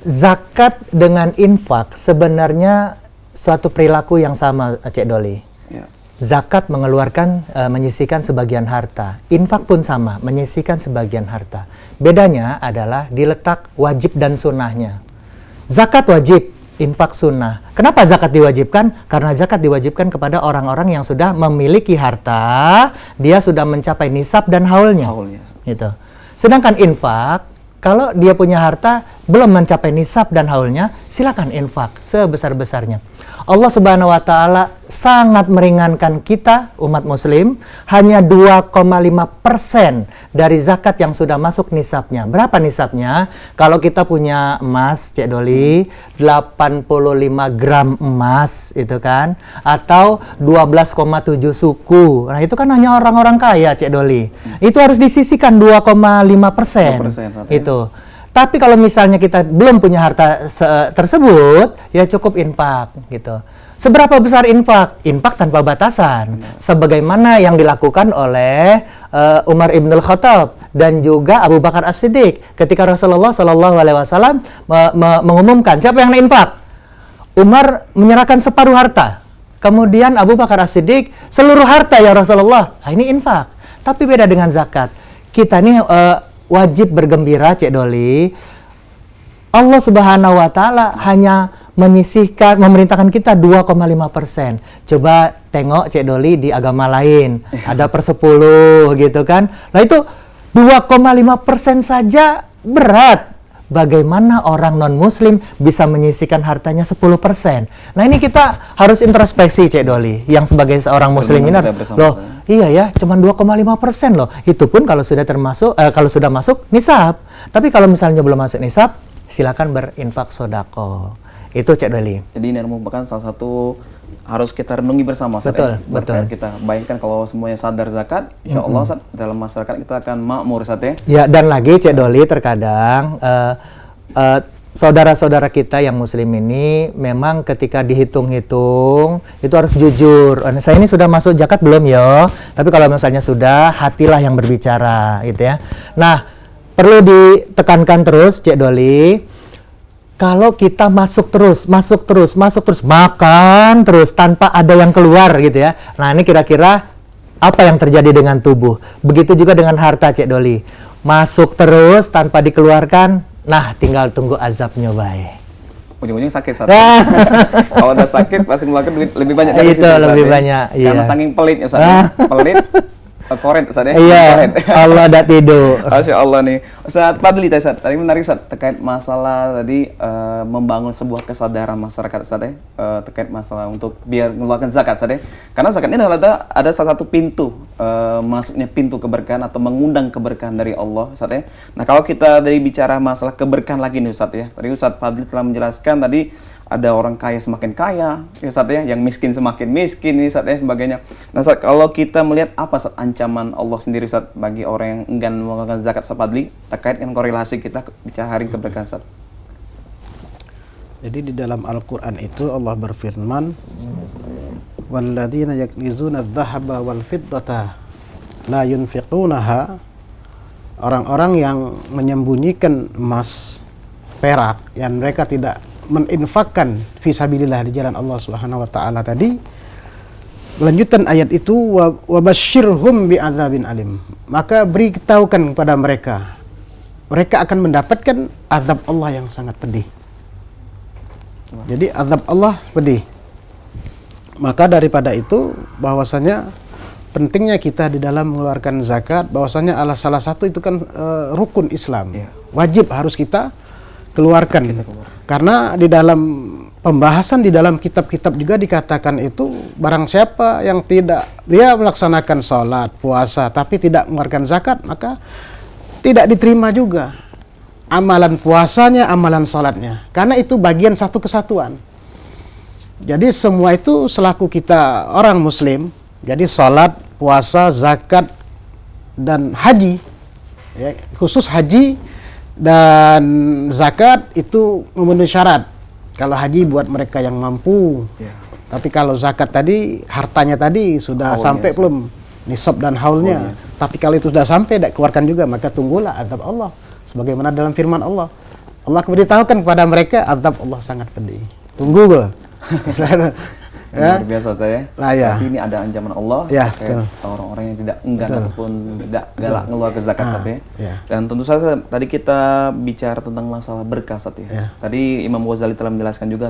zakat dengan infak sebenarnya suatu perilaku yang sama, Cik Doli. Ya. Zakat mengeluarkan, menyisihkan sebagian harta. Infak pun sama, menyisihkan sebagian harta. Bedanya adalah diletak wajib dan sunnahnya. Zakat wajib, infak sunnah. Kenapa zakat diwajibkan? Karena zakat diwajibkan kepada orang-orang yang sudah memiliki harta, dia sudah mencapai nisab dan haulnya. Gitu. Sedangkan infak, kalau dia punya harta belum mencapai nisab dan haulnya, silakan infak sebesar-besarnya. Allah Subhanahu wa taala sangat meringankan kita umat muslim, hanya 2,5% dari zakat yang sudah masuk nisabnya. Berapa nisabnya? Kalau kita punya emas, Cik Doli, 85 gram emas itu kan, atau 12,7 suku. Nah, itu kan hanya orang-orang kaya, Cik Doli. Itu harus disisihkan 2,5%. Itu. Tapi kalau misalnya kita belum punya harta tersebut, ya cukup infak gitu. Seberapa besar infak? Infak tanpa batasan. Sebagaimana yang dilakukan oleh Umar ibn al-Khattab dan juga Abu Bakar As-Siddiq ketika Rasulullah SAW mengumumkan siapa yang infak. Umar menyerahkan separuh harta. Kemudian Abu Bakar As-Siddiq seluruh harta ya Rasulullah. Nah, ini infak. Tapi beda dengan zakat. Kita ini wajib bergembira, Cik Doli. Allah Subhanahu wa taala hanya menyisihkan, memerintahkan kita 2,5%. Coba tengok, Cik Doli, di agama lain ada per 10 gitu kan. Nah, itu 2,5% saja berat. bagaimana orang non-muslim bisa menyisihkan hartanya 10%. Nah ini kita harus introspeksi Cek Doli, yang sebagai seorang muslim ini, loh iya ya, cuma 2,5% loh. Itu pun kalau sudah kalau sudah masuk nisab. Tapi kalau misalnya belum masuk nisab, silakan berinfak sodako. Itu Cek Doli. Jadi ini merupakan salah satu harus kita renungi bersama. Betul, betul. Kita bayangkan kalau semuanya sadar zakat, insya Allah dalam masyarakat kita akan makmur ya. Ya, dan lagi Cek Doli, terkadang saudara-saudara kita yang muslim ini memang ketika dihitung-hitung itu harus jujur. Saya ini sudah masuk zakat belum ya? Tapi kalau misalnya sudah, hatilah yang berbicara gitu ya. Nah, perlu ditekankan terus Cek Doli, kalau kita masuk terus, makan terus tanpa ada yang keluar gitu ya. Nah, ini kira-kira apa yang terjadi dengan tubuh? Begitu juga dengan harta Cek Doli. Masuk terus tanpa dikeluarkan, nah tinggal tunggu azabnya baik. Ujung-ujungnya sakit saat kalau udah sakit pasti mengeluarkan duit lebih banyak dari itu lebih banyak. Karena saking pelitnya saat pelit. Koren Ustaz ya? Iya, Allah dah tidur. Masya Allah nih. Ustaz Fadli tadi menarik Ustaz terkait masalah tadi membangun sebuah kesadaran masyarakat Ustaz ya, terkait masalah untuk biar mengeluarkan zakat Ustaz ya. Karena zakat ini ada salah satu pintu masuknya pintu keberkahan atau mengundang keberkahan dari Allah Ustaz ya. Nah, kalau kita dari bicara masalah keberkahan lagi nih Ustaz ya. Tadi Ustaz Fadli telah menjelaskan tadi ada orang kaya semakin kaya, ya Ustaz ya, yang miskin semakin miskin, ini Ustaz ya, sebagainya. Nah Ustaz, kalau kita melihat apa Ustaz ancaman Allah sendiri Ustaz bagi orang yang enggan mengeluarkan zakat Ustaz Fadli, terkait dengan korelasi kita bicara hari keberkahan Ustaz. Jadi di dalam Al-Quran itu Allah berfirman, وَالَّذِينَ يَكْنِزُونَ الذَّهَبَ وَالْفِضَّةَ لَا يُنْفِقُونَهَا. Orang-orang yang menyembunyikan emas, perak, yang mereka tidak meninfakkan fisabilillah di jalan Allah Subhanahu wa taala tadi. Lanjutan ayat itu, wabasyirhum bi'adzabin alim. Maka beritahukan kepada mereka, mereka akan mendapatkan azab Allah yang sangat pedih. Jadi azab Allah pedih. Maka daripada itu bahwasanya pentingnya kita di dalam mengeluarkan zakat, bahwasanya salah satu itu kan rukun Islam. Wajib harus kita keluarkan. Karena di dalam pembahasan di dalam kitab-kitab juga dikatakan itu barang siapa yang tidak dia melaksanakan sholat, puasa tapi tidak mengeluarkan zakat, maka tidak diterima juga amalan puasanya, amalan sholatnya. Karena itu bagian satu kesatuan. Jadi semua itu selaku kita orang muslim, jadi sholat, puasa, zakat dan haji ya, khusus haji dan zakat itu memenuhi syarat. Kalau haji buat mereka yang mampu. Tapi kalau zakat tadi, hartanya tadi sudah sampai belum nisab dan haulnya. Tapi kalau itu sudah sampai, tidak keluarkan juga, maka tunggulah azab Allah. Sebagaimana dalam firman Allah. Allah memberitahukan kepada mereka, azab Allah sangat pedih. Tunggu gue. Luar biasa saya. Nah, ya. Tapi ini ada ancaman Allah terkait orang-orang yang tidak enggan ataupun tidak galak ngeluar ke zakat Dan tentu saja tadi kita bicara tentang masalah berkah ya. Tadi Imam Ghazali telah menjelaskan juga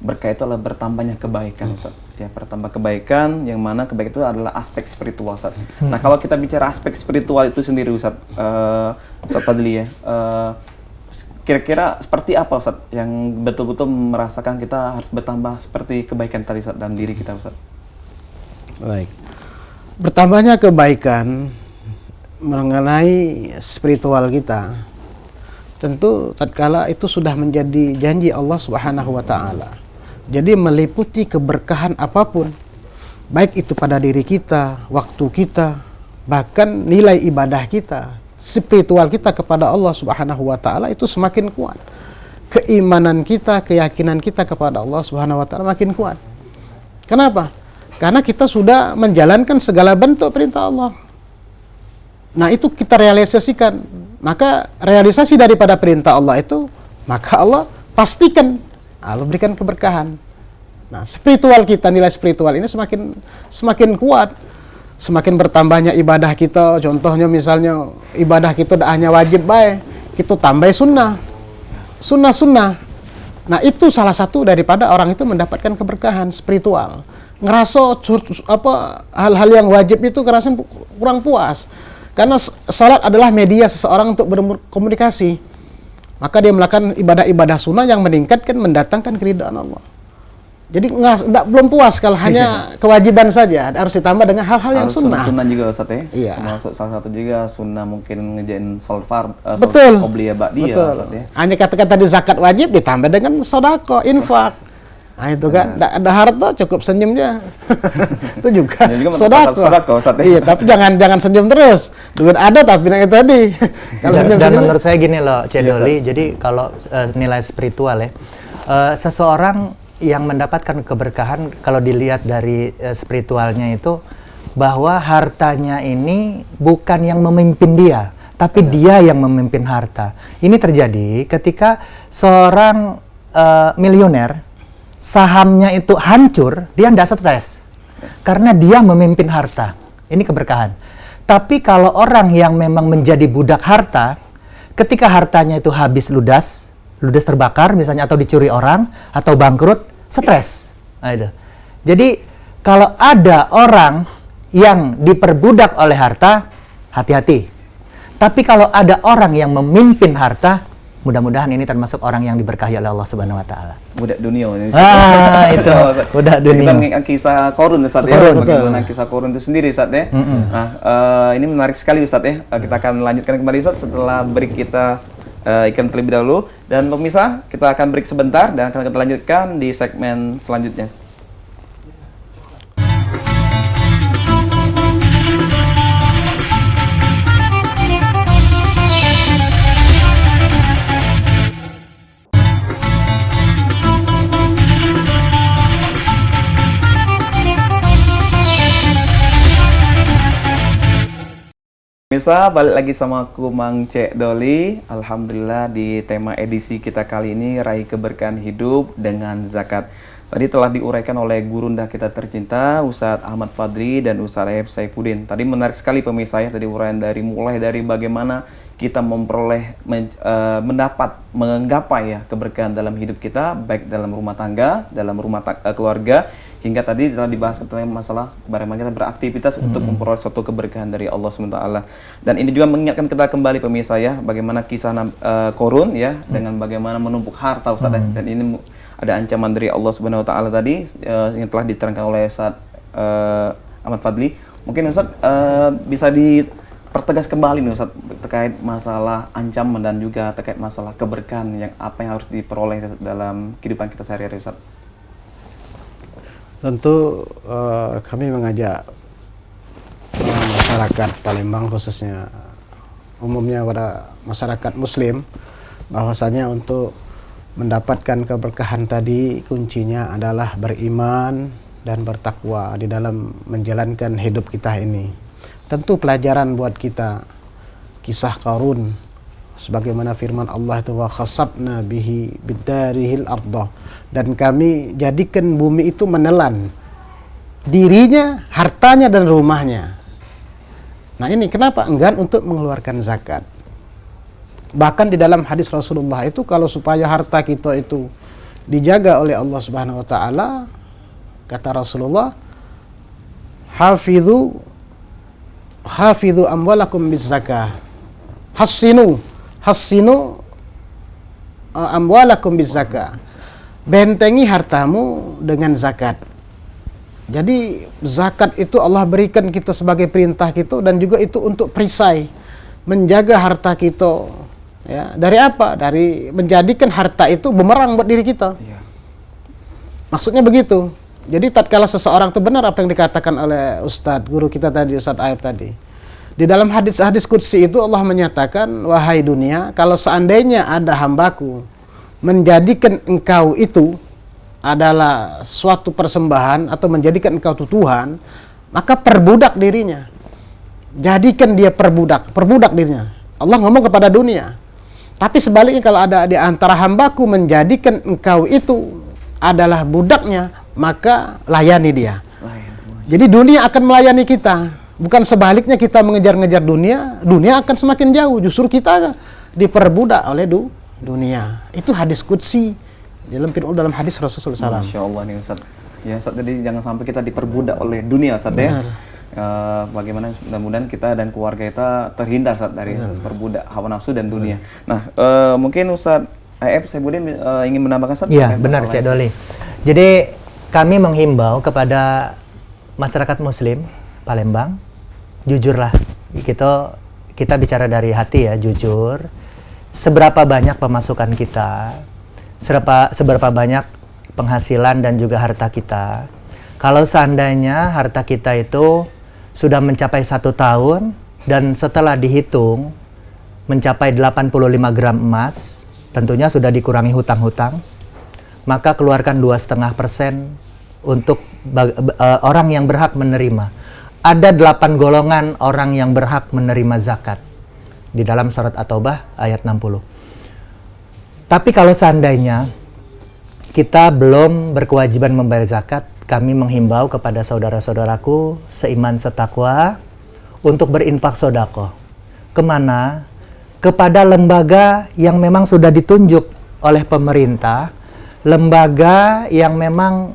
berkah itu adalah bertambahnya kebaikan Ya, bertambah kebaikan yang mana kebaikan itu adalah aspek spiritual Nah, kalau kita bicara aspek spiritual itu sendiri Ustaz Fadli ya. Kira-kira seperti apa Ustaz yang betul-betul merasakan kita harus bertambah seperti kebaikan tadi Ustaz dalam diri kita Ustaz? Baik. Bertambahnya kebaikan mengenai spiritual kita tentu tatkala itu sudah menjadi janji Allah Subhanahu wa taala. Jadi meliputi keberkahan apapun, baik itu pada diri kita, waktu kita, bahkan nilai ibadah kita. Spiritual kita kepada Allah Subhanahu wa taala itu semakin kuat. Keimanan kita, keyakinan kita kepada Allah Subhanahu wa taala makin kuat. Kenapa? Karena kita sudah menjalankan segala bentuk perintah Allah. Nah, itu kita realisasikan. Maka realisasi daripada perintah Allah itu, maka Allah pastikan Allah berikan keberkahan. Nah, spiritual kita, nilai spiritual ini semakin kuat. Semakin bertambahnya ibadah kita, contohnya misalnya ibadah kita tidak hanya wajib baik, kita tambah sunnah. Nah, itu salah satu daripada orang itu mendapatkan keberkahan spiritual. Ngerasa hal-hal yang wajib itu ngerasa kurang puas. Karena salat adalah media seseorang untuk berkomunikasi. maka dia melakukan ibadah-ibadah sunnah yang meningkatkan, mendatangkan keridhaan Allah. Jadi belum puas kalau hanya kewajiban saja, harus ditambah dengan hal-hal yang sunnah. Sunnah juga Ustaz ya. Iya. Termasuk salah satu juga sunnah mungkin ngejain sholat Betul. qobliyah ba'diyah Ustaz ya. Hanya katakan tadi zakat wajib ditambah dengan sedekah, infak. Nah itu kan, ada harta cukup senyumnya. Itu juga sedekah Ustaz ya. Iya, tapi jangan senyum terus. Duit ada tapi yang itu tadi. Kalau Dan menurut saya gini loh, Cedoli, jadi kalau nilai spiritual ya, seseorang yang mendapatkan keberkahan kalau dilihat dari spiritualnya itu bahwa hartanya ini bukan yang memimpin dia, tapi dia yang memimpin harta. Ini terjadi ketika seorang miliuner sahamnya itu hancur, dia tidak stres karena dia memimpin harta. Ini keberkahan. Tapi kalau orang yang memang menjadi budak harta, ketika hartanya itu habis ludas terbakar misalnya, atau dicuri orang, atau bangkrut, stres. Nah, itu. Jadi kalau ada orang yang diperbudak oleh harta, hati-hati. Tapi kalau ada orang yang memimpin harta, mudah-mudahan ini termasuk orang yang diberkahi oleh Allah Subhanahu wa taala. Budak dunia ini. Itu budak dunia. Kita mengingat kisah Qarun Ustaz ya. Bagaimana kisah Qarun itu sendiri Ustaz ya. Nah, ini menarik sekali Ustaz ya. Kita akan lanjutkan kembali Ustaz setelah break kita ikan terlebih dahulu, dan pemirsa kita akan break sebentar dan akan kita lanjutkan di segmen selanjutnya. Pemirsa, balik lagi sama aku Mang Cek Doli. Alhamdulillah di tema edisi kita kali ini, raih keberkahan hidup dengan zakat. Tadi telah diuraikan oleh gurunda kita tercinta Ustadz Ahmad Fadli dan Ustadz Ayub Saifuddin. Tadi menarik sekali pemirsa ya, tadi uraian mulai dari bagaimana kita memperoleh mendapat menggapai ya keberkahan dalam hidup kita, baik dalam rumah tangga, dalam keluarga, hingga tadi telah dibahas tentang masalah bagaimana kita beraktivitas untuk memperoleh suatu keberkahan dari Allah SWT. Dan ini juga mengingatkan kita kembali pemirsa ya, bagaimana kisah Qarun ya, dengan bagaimana menumpuk harta Ustaz. Dan ini ada ancaman dari Allah SWT tadi yang telah diterangkan oleh Ustaz Ahmad Fadli. Mungkin Ustaz bisa dipertegas kembali nih Ustaz terkait masalah ancaman dan juga terkait masalah keberkahan yang apa yang harus diperoleh dalam kehidupan kita sehari-hari Ustaz. Tentu kami mengajak masyarakat Palembang, khususnya umumnya pada masyarakat Muslim, bahwasanya untuk mendapatkan keberkahan tadi kuncinya adalah beriman dan bertakwa di dalam menjalankan hidup kita ini. Tentu pelajaran buat kita kisah Qarun, sebagaimana firman Allah itu, wa khasabna bihi bidarihil ardah, dan kami jadikan bumi itu menelan dirinya, hartanya dan rumahnya. Nah ini kenapa enggan untuk mengeluarkan zakat. Bahkan di dalam hadis Rasulullah itu, kalau supaya harta kita itu dijaga oleh Allah Subhanahu wa taala, kata Rasulullah, hafidhu amwalakum bizakah, hassinu amwalakum bizakah, bentengi hartamu dengan zakat. Jadi zakat itu Allah berikan kita sebagai perintah kita, dan juga itu untuk perisai menjaga harta kita ya. Dari apa? Dari menjadikan harta itu bumerang buat diri kita. Maksudnya begitu. Jadi tatkala seseorang itu benar apa yang dikatakan oleh Ustadz guru kita tadi, Ustadz Ayub tadi, di dalam hadis qudsi itu Allah menyatakan, wahai dunia, kalau seandainya ada hambaku menjadikan engkau itu adalah suatu persembahan atau menjadikan engkau itu Tuhan, maka perbudak dirinya, jadikan dia perbudak dirinya. Allah ngomong kepada dunia. Tapi sebaliknya, kalau ada di antara hambaku menjadikan engkau itu adalah budaknya, maka layani dia. Jadi dunia akan melayani kita, bukan sebaliknya kita mengejar-ngejar dunia, dunia akan semakin jauh, justru kita diperbudak oleh dunia. Itu hadis qudsi dalam hadis Rasulullah SAW. Masya Allah nih Ustaz. Ya Ustaz, tadi jangan sampai kita diperbudak oleh dunia Ustaz ya. bagaimana mudah-mudahan kita dan keluarga kita terhindar Ustaz dari perbudak hawa nafsu dan dunia. Nah, mungkin Ustaz Aep Saibuddin ingin menambahkan Ustaz? Iya, benar Cik Doli. Jadi kami menghimbau kepada masyarakat muslim Palembang, jujurlah. Kita bicara dari hati ya, jujur. Seberapa banyak pemasukan kita, seberapa banyak penghasilan dan juga harta kita. Kalau seandainya harta kita itu sudah mencapai 1 tahun dan setelah dihitung mencapai 85 gram emas, tentunya sudah dikurangi hutang-hutang, maka keluarkan 2,5% untuk orang yang berhak menerima. Ada 8 golongan orang yang berhak menerima zakat di dalam surat At-Taubah ayat 60. Tapi kalau seandainya kita belum berkewajiban membayar zakat, kami menghimbau kepada saudara-saudaraku seiman setakwa untuk berinfak sedekah. Kemana? Kepada lembaga yang memang sudah ditunjuk oleh pemerintah, lembaga yang memang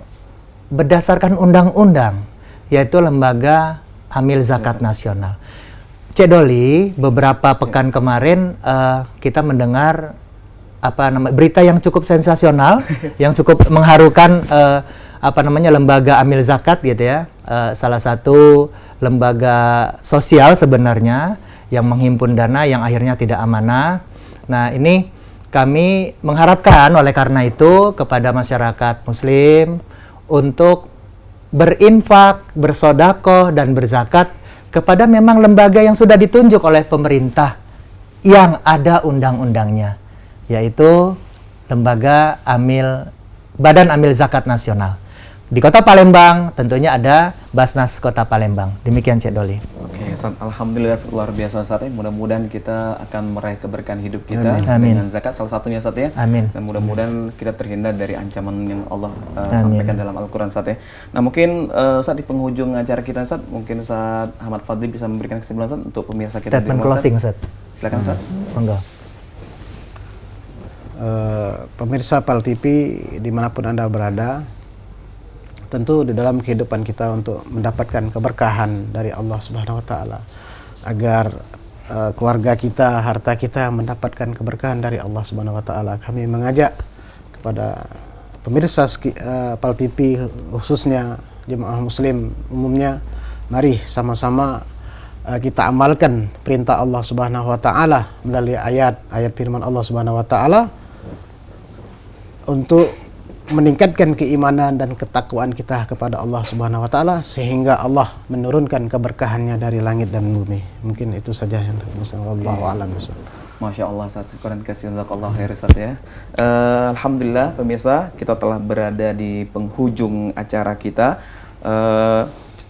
berdasarkan undang-undang, yaitu lembaga Amil Zakat Nasional. Cik Doli, beberapa pekan kemarin kita mendengar berita yang cukup sensasional, yang cukup mengharukan lembaga Amil Zakat gitu ya. Salah satu lembaga sosial sebenarnya yang menghimpun dana yang akhirnya tidak amanah. Nah, ini kami mengharapkan oleh karena itu kepada masyarakat muslim untuk berinfak, bersedekah dan berzakat kepada memang lembaga yang sudah ditunjuk oleh pemerintah yang ada undang-undangnya, yaitu lembaga Badan Amil Zakat Nasional. Di Kota Palembang tentunya ada Basnas Kota Palembang. Demikian Cik Doli. Oke, Ustaz, alhamdulillah luar biasa Ustaz ya. Mudah-mudahan kita akan meraih keberkahan hidup kita Amin. dengan zakat salah satunya Ustaz ya. Amin. Dan mudah-mudahan kita terhindar dari ancaman yang Allah sampaikan dalam Al-Qur'an Ustaz ya. Nah, mungkin Ustaz di penghujung acara kita Ustaz, mungkin Ustaz Ahmad Fadli bisa memberikan kesimpulan Ustaz untuk pemirsa kita di Statement rumah, closing Ustaz. Silakan Ustaz. Monggo. Pemirsa PAL TV dimanapun Anda berada, tentu di dalam kehidupan kita untuk mendapatkan keberkahan dari Allah Subhanahu wa taala, agar keluarga kita, harta kita mendapatkan keberkahan dari Allah Subhanahu wa taala. Kami mengajak kepada pemirsa PAL TV, khususnya jemaah muslim umumnya, mari sama-sama kita amalkan perintah Allah Subhanahu wa taala melalui ayat firman Allah Subhanahu wa taala untuk meningkatkan keimanan dan ketakwaan kita kepada Allah Subhanahu wa taala, sehingga Allah menurunkan keberkahannya dari langit dan bumi. Mungkin itu saja yang wallahu a'lam. Masya Allah Ustaz, syukuran kasih untuk Allah khair Ustaz ya. Alhamdulillah pemirsa, kita telah berada di penghujung acara kita.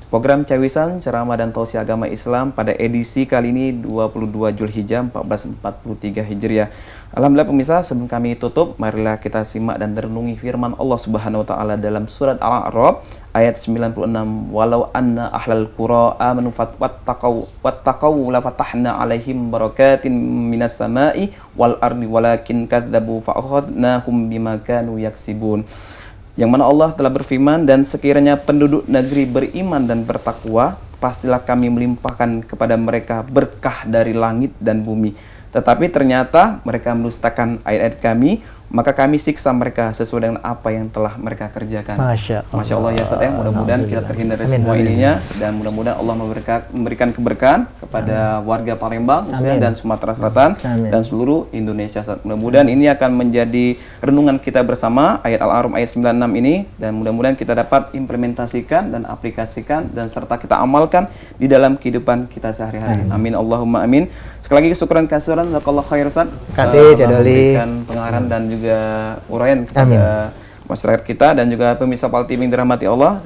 Program Cawisan Ceramah dan Tausiah Agama Islam pada edisi kali ini 22 Zulhijjah 1443 Hijriah. Alhamdulillah pemirsa, sebelum kami tutup, marilah kita simak dan renungi firman Allah Subhanahu wa taala dalam surat Al-A'raf ayat 96. Walau anna ahlal qura amanu wattaqau la fatahna alaihim barakatin minas sama'i wal ardi walakin kadzabu fa akhadnahum bima kanu yaksibun. Yang mana Allah telah berfirman, dan sekiranya penduduk negeri beriman dan bertakwa, pastilah kami melimpahkan kepada mereka berkah dari langit dan bumi. Tetapi ternyata mereka mendustakan ayat-ayat kami, maka kami siksa mereka sesuai dengan apa yang telah mereka kerjakan. Masya Allah ya Ustaz ya, mudah-mudahan kita terhindar dari semua ininya, dan mudah-mudahan Allah memberikan keberkahan kepada warga Palembang dan Sumatera Selatan dan seluruh Indonesia Ustaz. Mudah-mudahan ini akan menjadi renungan kita bersama ayat Al-A'raf ayat 96 ini, dan mudah-mudahan kita dapat implementasikan dan aplikasikan dan serta kita amalkan di dalam kehidupan kita sehari-hari. Amin Allahumma amin. Sekali lagi syukuran kasiran, jazakallahu khair Ustaz. Kasih Cik Doli. Memberikan pengarahan dan juga uraian kepada masyarakat kita dan juga pemirsa PAL TV yang dirahmati Allah.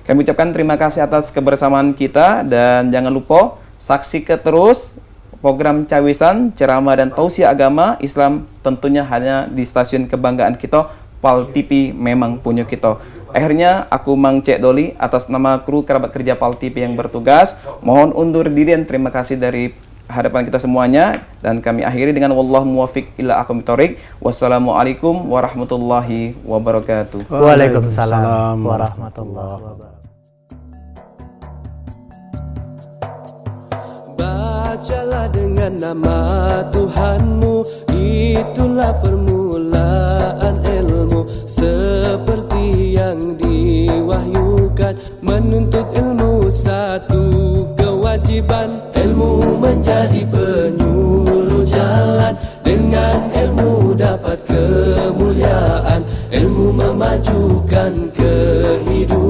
Kami ucapkan terima kasih atas kebersamaan kita, dan jangan lupa saksikan terus program Cawisan Ceramah dan Tausiah Agama Islam, tentunya hanya di stasiun kebanggaan kita, PAL TV memang punya kita. Akhirnya aku Mang Cik Doli atas nama kru kerabat kerja PAL TV yang bertugas mohon undur diri, dan terima kasih dari hadapan kita semuanya, dan kami akhiri dengan wallahu muwaffiq ila aqwamit thoriq. Wassalamualaikum warahmatullahi wabarakatuh. Waalaikumsalam warahmatullahi wabarakatuh. Bacalah dengan nama Tuhanmu, itulah permulaan ilmu. Seperti yang diwahyukan, menuntut ilmu satu kewajiban. Ilmu menjadi penyuluh jalan, dengan ilmu dapat kemuliaan. Ilmu memajukan kehidupan.